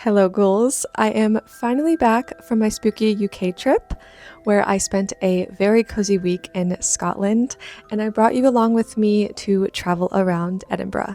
Hello ghouls, I am finally back from my spooky UK trip where I spent a very cozy week in Scotland, and I brought you along with me to travel around Edinburgh.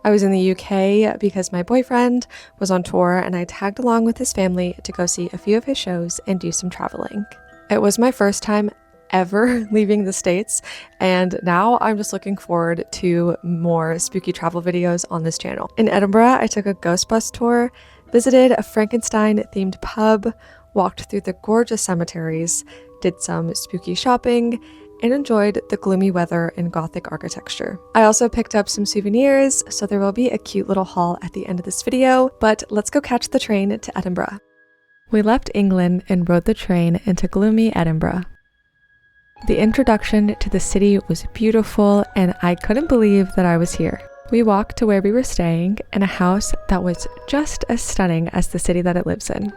I was in the UK because my boyfriend was on tour and I tagged along with his family to go see a few of his shows and do some traveling. It was my first time ever leaving the States, and now I'm just looking forward to more spooky travel videos on this channel. In Edinburgh, I took a ghost bus tour, visited a Frankenstein themed pub, walked through the gorgeous cemeteries, did some spooky shopping, and enjoyed the gloomy weather and Gothic architecture. I also picked up some souvenirs, so there will be a cute little haul at the end of this video, but let's go catch the train to Edinburgh. We left England and rode the train into gloomy Edinburgh. The introduction to the city was beautiful, and I couldn't believe that I was here. We walked to where we were staying in a house that was just as stunning as the city that it lives in.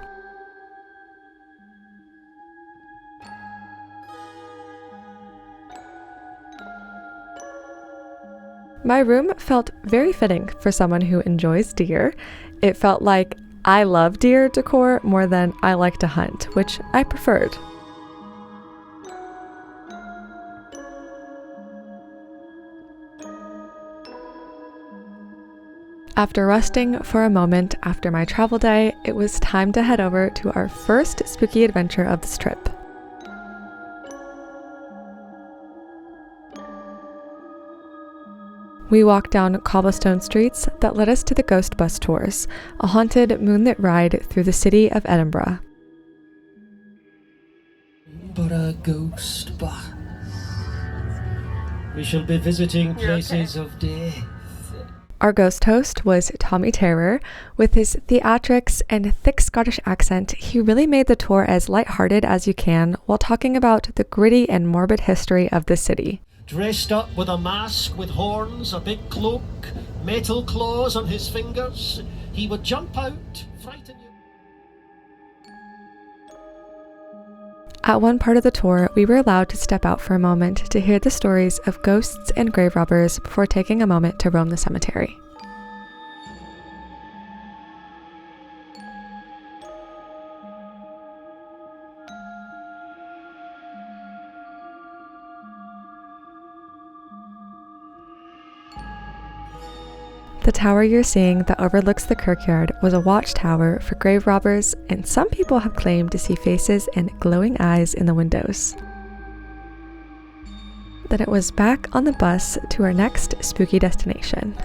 My room felt very fitting for someone who enjoys deer. It felt like I love deer decor more than I like to hunt, which I preferred. After resting for a moment after my travel day, it was time to head over to our first spooky adventure of this trip. We walked down cobblestone streets that led us to the ghost bus tours, a haunted moonlit ride through the city of Edinburgh. But a ghost bus. We shall be visiting places of death. Our ghost host was Tommy Terror. With his theatrics and thick Scottish accent, he really made the tour as lighthearted as you can while talking about the gritty and morbid history of the city. Dressed up with a mask with horns, a big cloak, metal claws on his fingers, he would jump out, frighten you. At one part of the tour, we were allowed to step out for a moment to hear the stories of ghosts and grave robbers before taking a moment to roam the cemetery. The tower you're seeing that overlooks the Kirkyard was a watchtower for grave robbers, and some people have claimed to see faces and glowing eyes in the windows. Then it was back on the bus to our next spooky destination.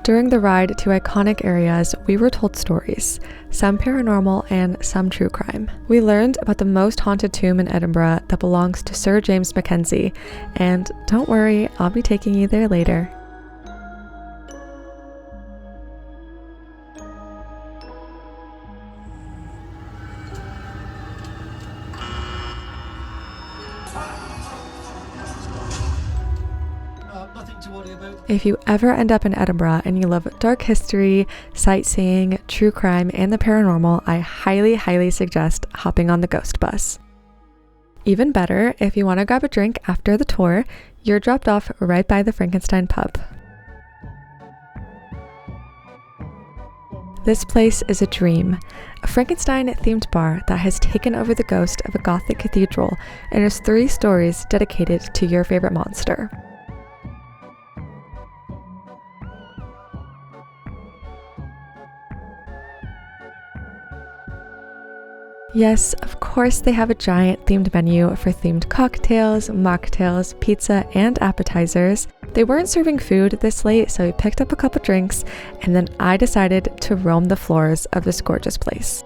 During the ride to iconic areas, we were told stories, some paranormal and some true crime. We learned about the most haunted tomb in Edinburgh that belongs to Sir James Mackenzie, and don't worry, I'll be taking you there later. Nothing to worry about. If you ever end up in Edinburgh and you love dark history, sightseeing, true crime, and the paranormal, I highly suggest hopping on the ghost bus. Even better, if you want to grab a drink after the tour, you're dropped off right by the Frankenstein Pub. This place is a dream, a Frankenstein-themed bar that has taken over the ghost of a Gothic cathedral and has 3 stories dedicated to your favorite monster. Yes, of course they have a giant themed menu for themed cocktails, mocktails, pizza, and appetizers. They weren't serving food this late, so we picked up a couple drinks, and then I decided to roam the floors of this gorgeous place.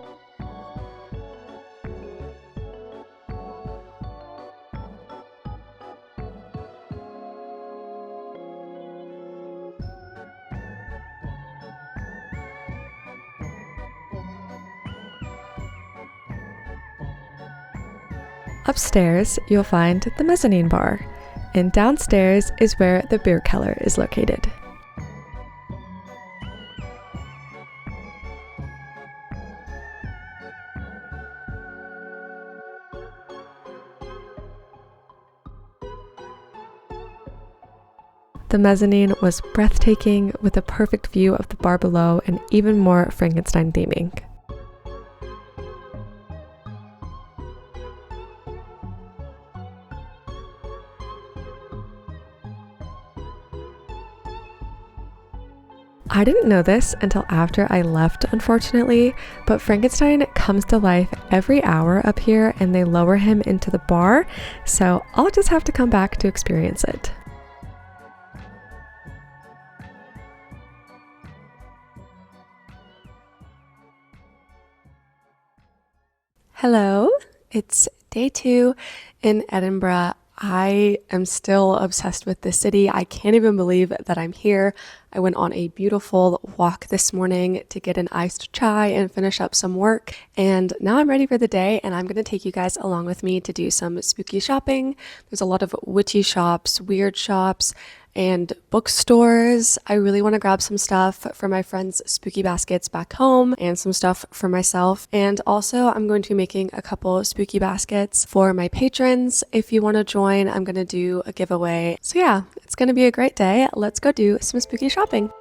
Upstairs, you'll find the mezzanine bar, and downstairs is where the beer cellar is located. The mezzanine was breathtaking with a perfect view of the bar below and even more Frankenstein theming. I didn't know this until after I left, unfortunately, but Frankenstein comes to life every hour up here and they lower him into the bar, so I'll just have to come back to experience it. Hello, it's day 2 in Edinburgh. I am still obsessed with this city. I can't even believe that I'm here. I went on a beautiful walk this morning to get an iced chai and finish up some work. And now I'm ready for the day, and I'm going to take you guys along with me to do some spooky shopping. There's a lot of witchy shops, weird shops, and bookstores. I really want to grab some stuff for my friends' spooky baskets back home and some stuff for myself. And also I'm going to be making a couple spooky baskets for my patrons. If you want to join, I'm going to do a giveaway. So yeah, it's going to be a great day. Let's go do some spooky shopping.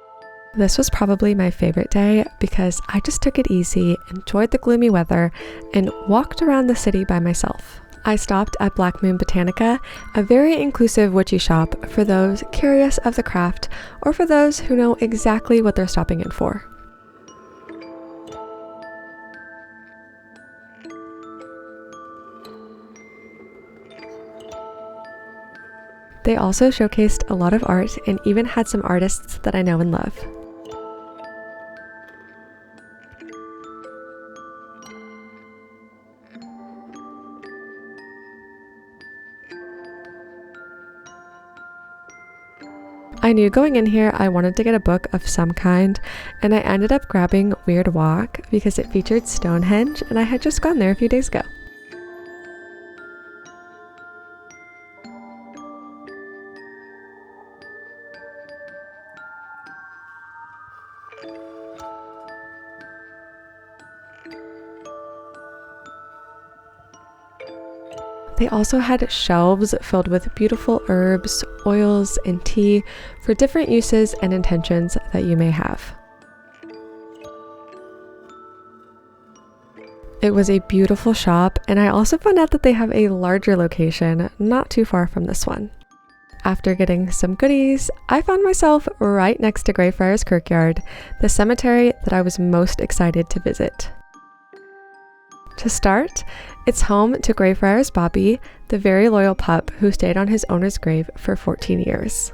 This was probably my favorite day because I just took it easy, enjoyed the gloomy weather, and walked around the city by myself. I stopped at Black Moon Botanica, a very inclusive witchy shop for those curious of the craft or for those who know exactly what they're stopping in for. They also showcased a lot of art and even had some artists that I know and love. I knew going in here I wanted to get a book of some kind, and I ended up grabbing Weird Walk because it featured Stonehenge and I had just gone there a few days ago. They also had shelves filled with beautiful herbs, oils, and tea for different uses and intentions that you may have. It was a beautiful shop, and I also found out that they have a larger location not too far from this one. After getting some goodies, I found myself right next to Greyfriar's Kirkyard, the cemetery that I was most excited to visit. To start, it's home to Greyfriar's Bobby, the very loyal pup who stayed on his owner's grave for 14 years.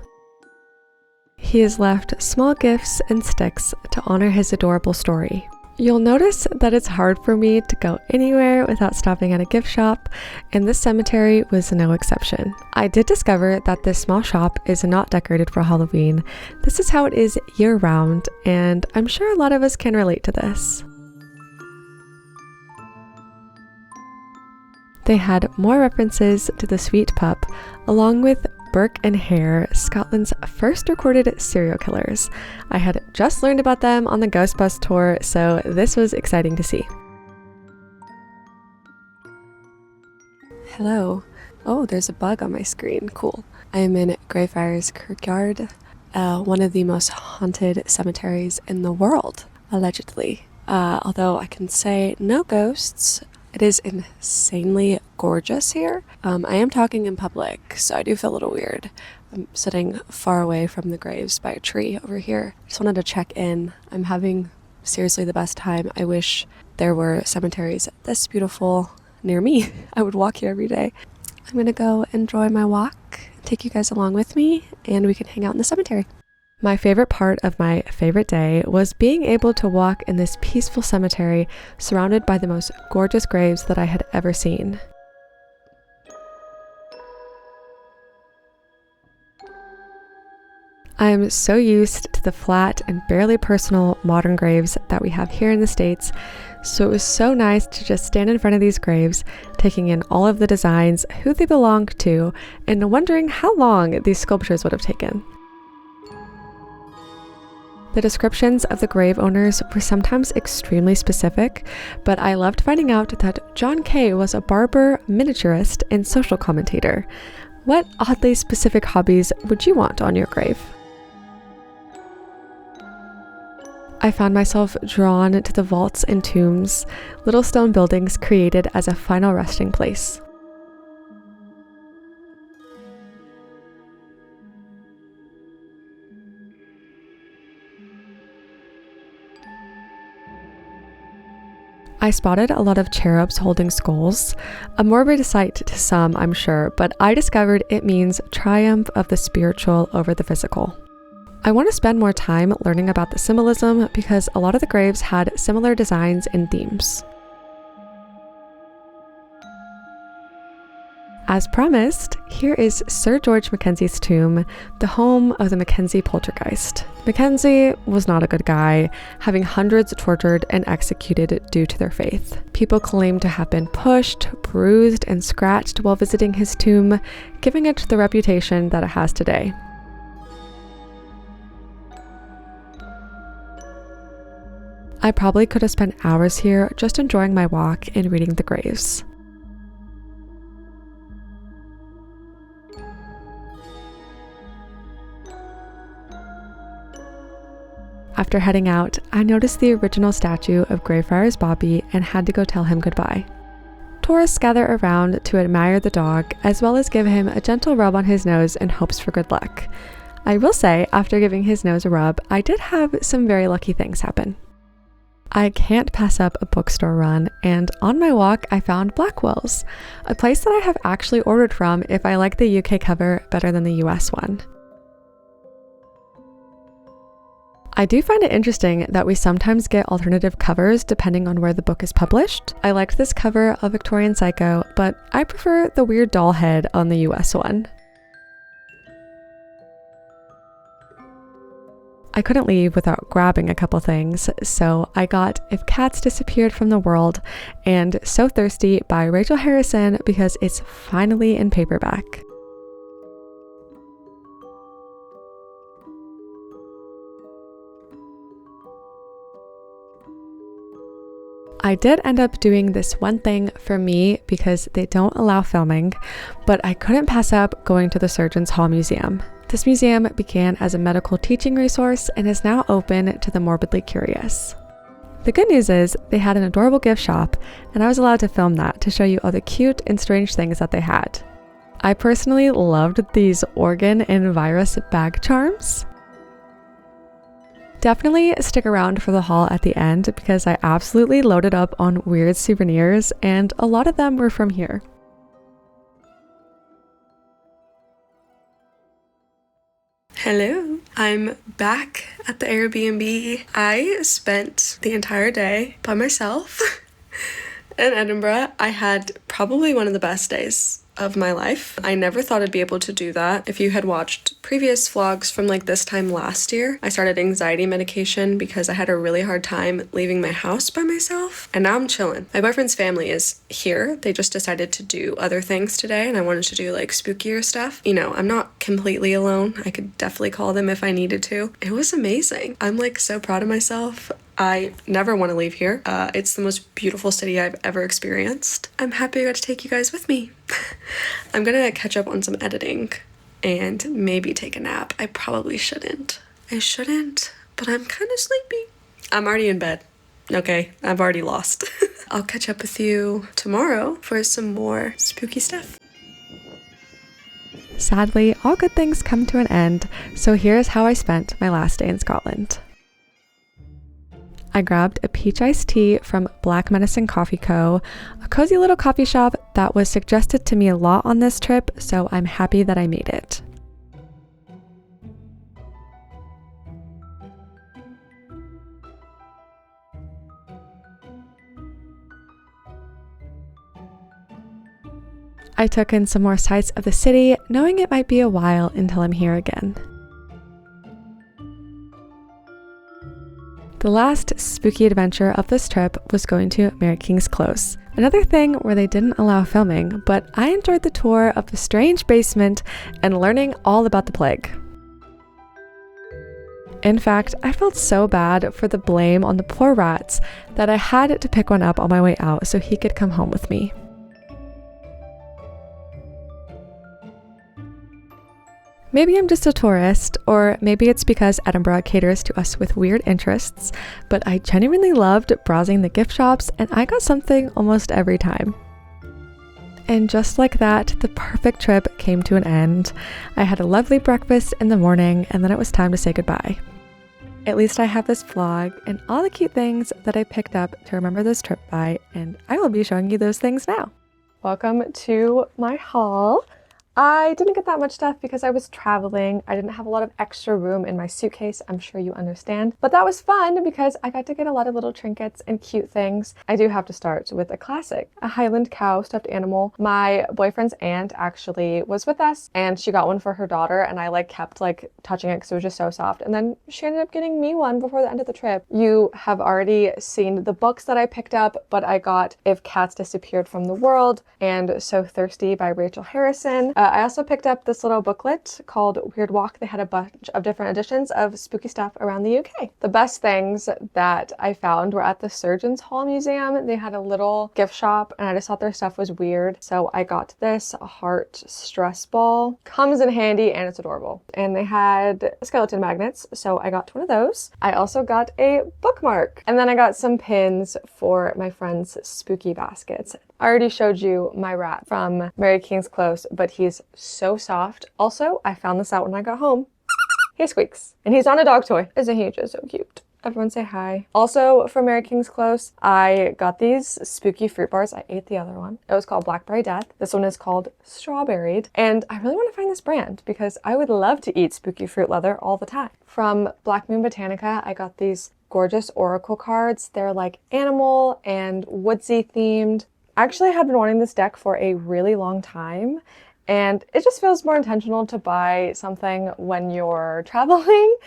He has left small gifts and sticks to honor his adorable story. You'll notice that it's hard for me to go anywhere without stopping at a gift shop, and this cemetery was no exception. I did discover that this small shop is not decorated for Halloween. This is how it is year-round, and I'm sure a lot of us can relate to this. They had more references to the sweet pup, along with Burke and Hare, Scotland's first recorded serial killers. I had just learned about them on the Ghost Bus tour, so this was exciting to see. Hello. Oh, there's a bug on my screen. Cool. I am in Greyfriar's Kirkyard, one of the most haunted cemeteries in the world, allegedly. Although I can say no ghosts. It is insanely gorgeous here. I am talking in public, so I do feel a little weird. I'm sitting far away from the graves by a tree over here. Just wanted to check in. I'm having seriously the best time. I wish there were cemeteries this beautiful near me. I would walk here every day. I'm gonna go enjoy my walk, take you guys along with me, and we can hang out in the cemetery. My favorite part of my favorite day was being able to walk in this peaceful cemetery surrounded by the most gorgeous graves that I had ever seen. I am so used to the flat and barely personal modern graves that we have here in the States, so it was so nice to just stand in front of these graves, taking in all of the designs, who they belonged to, and wondering how long these sculptures would have taken. The descriptions of the grave owners were sometimes extremely specific, but I loved finding out that John Kay was a barber, miniaturist, and social commentator. What oddly specific hobbies would you want on your grave? I found myself drawn to the vaults and tombs, little stone buildings created as a final resting place. I spotted a lot of cherubs holding skulls, a morbid sight to some, I'm sure, but I discovered it means triumph of the spiritual over the physical. I want to spend more time learning about the symbolism because a lot of the graves had similar designs and themes. As promised, here is Sir George Mackenzie's tomb, the home of the Mackenzie poltergeist. Mackenzie was not a good guy, having hundreds tortured and executed due to their faith. People claim to have been pushed, bruised, and scratched while visiting his tomb, giving it the reputation that it has today. I probably could have spent hours here just enjoying my walk and reading the graves. After heading out, I noticed the original statue of Greyfriar's Bobby and had to go tell him goodbye. Tourists gather around to admire the dog, as well as give him a gentle rub on his nose in hopes for good luck. I will say, after giving his nose a rub, I did have some very lucky things happen. I can't pass up a bookstore run, and on my walk I found Blackwell's, a place that I have actually ordered from if I like the UK cover better than the US one. I do find it interesting that we sometimes get alternative covers depending on where the book is published. I liked this cover of Victorian Psycho, but I prefer the weird doll head on the US one. I couldn't leave without grabbing a couple things, so I got If Cats Disappeared from the World and So Thirsty by Rachel Harrison because it's finally in paperback. I did end up doing this one thing for me because they don't allow filming, but I couldn't pass up going to the Surgeons Hall Museum. This museum began as a medical teaching resource and is now open to the morbidly curious. The good news is they had an adorable gift shop, and I was allowed to film that to show you all the cute and strange things that they had. I personally loved these organ and virus bag charms. Definitely stick around for the haul at the end because I absolutely loaded up on weird souvenirs, and a lot of them were from here. Hello, I'm back at the Airbnb. I spent the entire day by myself in Edinburgh. I had probably one of the best days of my life. I never thought I'd be able to do that. If you had watched previous vlogs from like this time last year, I started anxiety medication because I had a really hard time leaving my house by myself, and now I'm chilling. My boyfriend's family is here. They just decided to do other things today, and I wanted to do like spookier stuff. You know, I'm not completely alone. I could definitely call them if I needed to. It was amazing. I'm like so proud of myself. I never want to leave here. It's the most beautiful city I've ever experienced. I'm happy I got to take you guys with me. I'm gonna catch up on some editing and maybe take a nap. I probably shouldn't. I shouldn't, but I'm kind of sleepy. I'm already in bed. Okay, I've already lost. I'll catch up with you tomorrow for some more spooky stuff. Sadly, all good things come to an end, so here's how I spent my last day in Scotland. I grabbed a peach iced tea from Black Medicine Coffee Co., a cozy little coffee shop that was suggested to me a lot on this trip, so I'm happy that I made it. I took in some more sights of the city, knowing it might be a while until I'm here again. The last spooky adventure of this trip was going to Mary King's Close, another thing where they didn't allow filming, but I enjoyed the tour of the strange basement and learning all about the plague. In fact, I felt so bad for the blame on the poor rats that I had to pick one up on my way out so he could come home with me. Maybe I'm just a tourist, or maybe it's because Edinburgh caters to us with weird interests, but I genuinely loved browsing the gift shops and I got something almost every time. And just like that, the perfect trip came to an end. I had a lovely breakfast in the morning and then it was time to say goodbye. At least I have this vlog and all the cute things that I picked up to remember this trip by, and I will be showing you those things now. Welcome to my haul. I didn't get that much stuff because I was traveling. I didn't have a lot of extra room in my suitcase, I'm sure you understand. But that was fun because I got to get a lot of little trinkets and cute things. I do have to start with a classic, a Highland cow stuffed animal. My boyfriend's aunt actually was with us and she got one for her daughter, and I kept touching it because it was just so soft. And then she ended up getting me one before the end of the trip. You have already seen the books that I picked up, but I got If Cats Disappeared from the World and So Thirsty by Rachel Harrison. I also picked up this little booklet called Weird Walk. They had a bunch of different editions of spooky stuff around the UK. The best things that I found were at the Surgeons Hall Museum. They had a little gift shop and I just thought their stuff was weird. So I got this heart stress ball. Comes in handy and it's adorable. And they had skeleton magnets, so I got one of those. I also got a bookmark. And then I got some pins for my friend's spooky baskets. I already showed you my rat from Mary King's Close, but he's so soft. Also, I found this out when I got home. He squeaks, and he's on a dog toy. Isn't he just so cute? Everyone say hi. Also, from Mary King's Close, I got these spooky fruit bars. I ate the other one. It was called Blackberry Death. This one is called Strawberried. And I really want to find this brand because I would love to eat spooky fruit leather all the time. From Black Moon Botanica, I got these gorgeous oracle cards. They're animal and woodsy themed. I actually had been wanting this deck for a really long time, and it just feels more intentional to buy something when you're traveling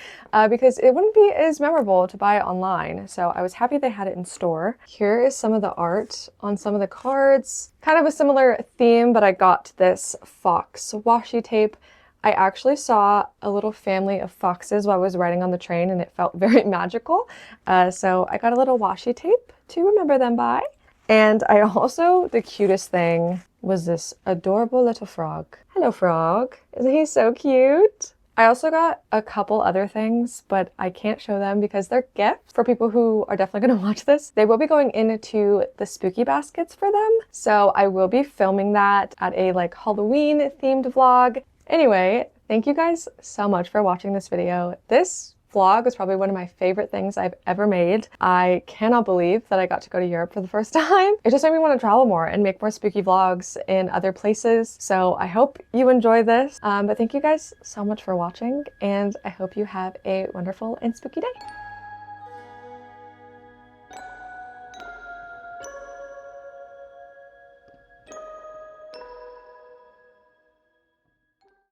because it wouldn't be as memorable to buy it online. So I was happy they had it in store. Here is some of the art on some of the cards. Kind of a similar theme, but I got this fox washi tape. I actually saw a little family of foxes while I was riding on the train and it felt very magical. So I got a little washi tape to remember them by. And I also, the cutest thing was this adorable little frog. Hello, frog. Isn't he so cute? I also got a couple other things, but I can't show them because they're gifts for people who are definitely going to watch this. They will be going into the spooky baskets for them. So I will be filming that at a Halloween themed vlog. Anyway, thank you guys so much for watching this video. This vlog was probably one of my favorite things I've ever made. I cannot believe that I got to go to Europe for the first time. It just made me want to travel more and make more spooky vlogs in other places. So I hope you enjoy this. But thank you guys so much for watching, and I hope you have a wonderful and spooky day.